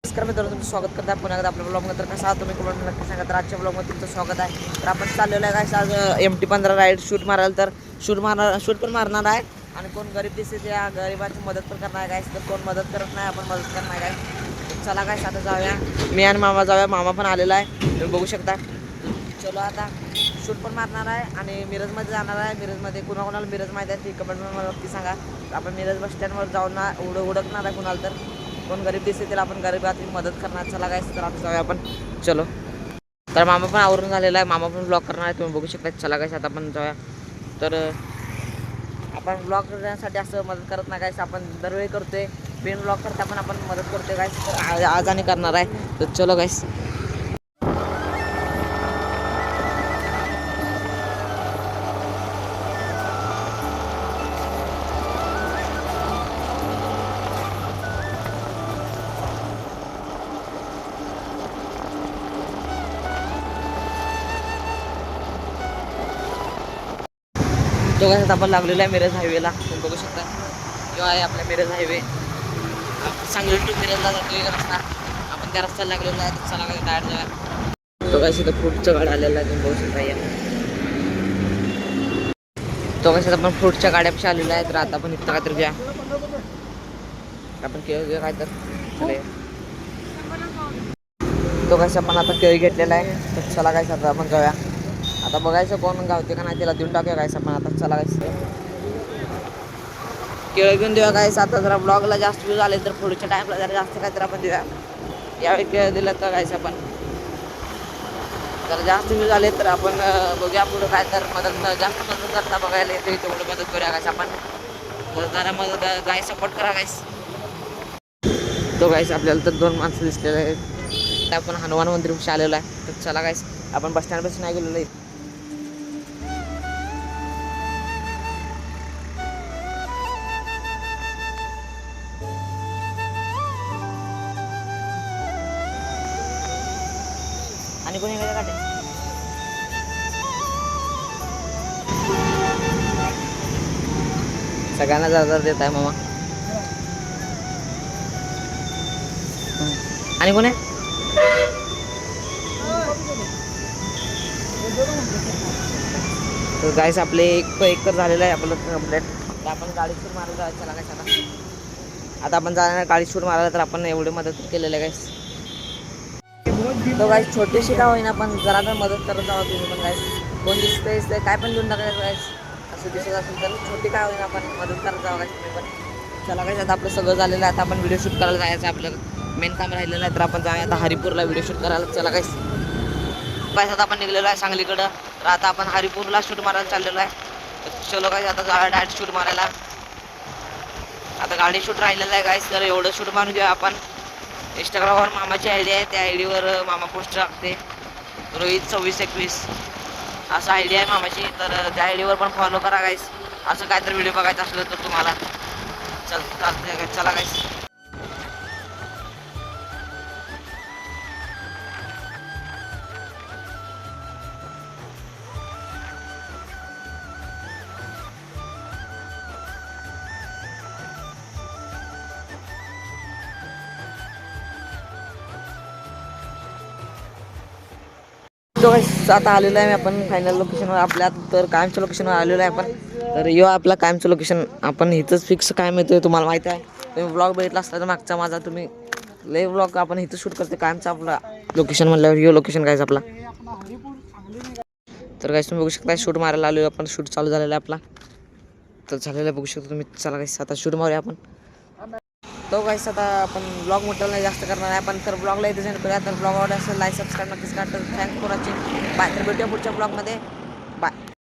नमस्कार मित्रांनो, तुमचं स्वागत करत आहे पुन्हा एकदा आपल्या ब्लॉगमध्ये. तर कसं आहात तुम्ही कमेंट नक्की सांगा. तर आजच्या ब्लॉगमध्ये तुमचं स्वागत आहे. तर आपण चाललेलं आहे काय आज MT-15 राईड शूट मारायला. तर शूट पण मारणार आहे आणि कोण गरीब दिसते त्या गरिबाची मदत पण करणार आहे काय. तर कोण मदत करत नाही, आपण मदत करणार काय. चला काय आता जाऊया, मी आणि मामा जाऊया. मामा पण आलेला आहे, तुम्ही बघू शकता. चलो आता शूट पण मारणार आहे आणि मिरजमध्ये जाणार आहे. मिरजमध्ये कोणाकोणाला मिरज माहीत आहे ती कमेंटमध्ये मला नक्की सांगा. आपण मिरज बस स्टँडवर जाऊन ना उडकणार आहे कुणाला. तर कोण गरीब दिसते त्याला आपण गरीबाची मदत करणार. चला काय तर आता जाऊया आपण. चलो. तर मामा पण आवरून झालेला आहे, मामा पण ब्लॉग करणार आहे, तुम्ही बघू शकता. चला काय आता आपण जाऊया. तर आपण ब्लॉग करण्यासाठी असं मदत करत नाही काय, आपण दरवेळी करतोय. बिन ब्लॉग करता पण आपण मदत करतोय काय. तर आज आणि करणार आहे. तर चलो गाईस. तो कसं आपण लागलेला आहे मिरज हायवेला, तुम्ही बघू शकता. जो आहे आपला मिरज हायवे, सांगली टू मिरजला जातोय रस्ता. आपण त्या रस्त्याला लागलेला आहे. तर चला काय डायरेक्ट जाऊया. तो कसं तर फ्रूटचं गाड आलेला आहे, तुम्ही बघू शकता. या तो कसं आपण फ्रूटच्या गाड्यापाशी आलेला आहे. तर आता आपण इथं काय तर घ्या, आपण केळी घेऊया काय तर. चला तो कसं आपण आता केळी घेतलेला आहे. तर चला काय आता आपण जाऊया. आता बघायचं कोण गावते का नाही, त्याला देऊन टाकूया काय आपण. आता चला काय केळं घेऊन देऊया काय. आता जरा ब्लॉगला जास्त व्ह्यूज आले तर पुढच्या टाईमला जरा जास्त काय तर आपण देऊया. यावेळी केळं दिलं तर कायच आपण जरा जास्त व्ह्यूज आले तर आपण बघूया पुढं काय तर जास्त मदत करता बघायला येते तेवढं मदत करूया काय आपण. जरा मदत गाय सपोर्ट करा गायस. तो गायस आपल्याला तर 2 माणसं दिसलेले आहेत. आपण हनुमान मंदिरपाशी आलेलो आहे. तर चला गायस आपण बस स्टँडपाशी नाही गेलेलो आहे. आणि कोणी काय काटे सगळ्यांना जरा देत आहे मामा. आणि कोण आहे तर गाईस आपले एक तर झालेलं आहे आपलं कंप्लेंट. तर आपण गाडी शूट मारायला जायचं. चला काय आता आपण जाणार गाडी शूट मारायला. तर आपण एवढी मदत केलेलं आहे गाईस. तो गाईस छोटीशी का होईना पण जरा तर मदत करत जावा तुम्ही पण गाईस. कोण दिसतंय काय पण देऊन टाकायचं गाईस. असं दिसत असेल तर छोटी काय होईना पण मदत करत जावा गाईस तुम्ही पण. चला गाईस आता आपलं सगळं झालेलं आहे. आता आपण व्हिडिओ शूट करायला जायचं. आपलं मेन काम राहिलेलं आहे. तर आपण जाऊया आता हरिपूरला व्हिडिओ शूट करायला. चला गाईस आता आपण निघलेलो आहे सांगलीकडं. तर आता आपण हरिपूरला शूट मारायला चाललेलो आहे. तर चलो गाईस आता जाऊया डायरेक्ट शूट मारायला. आता गाडी शूट राहिलेलं आहे गाईस. तर एवढं शूट मारून घेऊया आपण. इंस्टाग्रामवर मामाची आयडी आहे, त्या आयडीवर मामा पोस्ट टाकते. रोहित 2621 असं आयडी आहे मामाची. तर त्या आयडीवर पण फॉलो करा गाईस. असं काय तर व्हिडिओ बघायचं असलं तर तुम्हाला. चालतंय चला गाईस. तो आता आलेलो आहे आपण फायनल लोकेशनवर आपल्या. तर कायमच्या लोकेशनवर आलेलो आहे आपण. तर यो आपला कायमचं लोकेशन. आपण इथंच फिक्स कायम येतोय, तुम्हाला माहिती आहे. तुम्ही ब्लॉग बघितला असता तर मागचा माझा, तुम्ही लय ब्लॉग आपण इथं शूट करते कायमचा आपला लोकेशन म्हणल्यावर यो लोकेशन कायच आपला. तर काय तुम्ही बघू शकता शूट मारायला आलो आपण. शूट चालू झालेला आहे आपला. तर झालेलं बघू शकता तुम्ही. चला काय आता शूट मारूया आपण. तो काहीच आता आपण ब्लॉग मोठं नाही जास्त करणार आहे आपण. तर ब्लॉगला इथे सेंड करूया. तर ब्लॉग आवडला असेल लाईक सबस्क्राईब नक्कीच करा. तर थँक्स फॉर वॉचिंग. बाय. तर भेटूया पुढच्या ब्लॉगमध्ये.